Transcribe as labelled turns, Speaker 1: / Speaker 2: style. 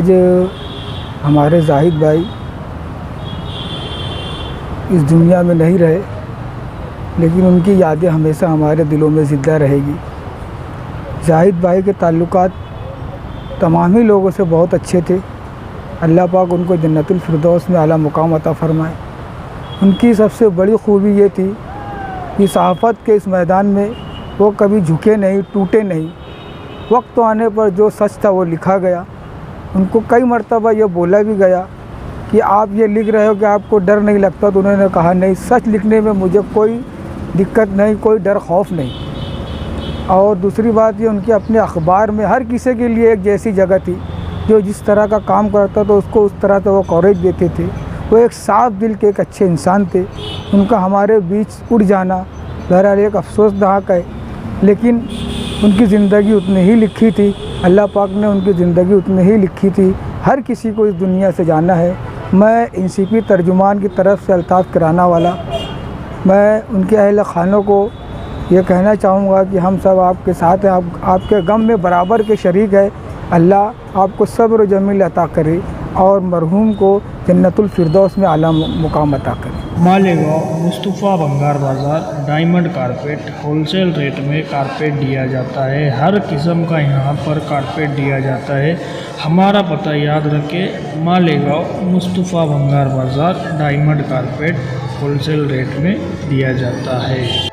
Speaker 1: आज हमारे जाहिद भाई इस दुनिया में नहीं रहे, लेकिन उनकी यादें हमेशा हमारे दिलों में ज़िंदा रहेगी। जाहिद भाई के ताल्लुकात तमाम ही लोगों से बहुत अच्छे थे। अल्लाह पाक उनको जन्नतुल फिरदौस में आला मुकाम अता फ़रमाए। उनकी सबसे बड़ी खूबी ये थी कि सहाफ़त के इस मैदान में वो कभी झुके नहीं, टूटे नहीं। वक्त आने पर जो सच था वो लिखा गया। उनको कई मरतबा ये बोला भी गया कि आप ये लिख रहे हो कि आपको डर नहीं लगता, तो उन्होंने कहा नहीं, सच लिखने में मुझे कोई दिक्कत नहीं, कोई डर खौफ नहीं। और दूसरी बात ये, उनके अपने अखबार में हर किसी के लिए एक जैसी जगह थी। जो जिस तरह का काम करता तो उसको उस तरह से वो कवरेज देते थे। वो एक साफ दिल के एक अच्छे इंसान थे। उनका हमारे बीच उड़ जाना बहरहाल एक अफसोसनाक है, लेकिन उनकी ज़िंदगी उतनी ही लिखी थी। अल्लाह पाक ने उनकी ज़िंदगी उतनी ही लिखी थी। हर किसी को इस दुनिया से जाना है। मैं NCP तर्जुमान की तरफ से अल्ताफ़ किराना वाला, मैं उनके अहल ख़ानों को ये कहना चाहूँगा कि हम सब आपके साथ हैं, आपके गम में बराबर के शरीक है। अल्लाह आपको सब्र जमील अता करे और मरहूम को जन्नतुल फिरदौस में आला मुकाम अता करे।
Speaker 2: मालेगांव मुस्तफ़ा भंगार बाज़ार डायमंड कारपेट होलसेल रेट में कारपेट दिया जाता है। हर किस्म का यहाँ पर कारपेट दिया जाता है। हमारा पता याद रखें, मालेगांव मुस्तफ़ा भंगार बाज़ार डायमंड कारपेट होलसेल रेट में दिया जाता है।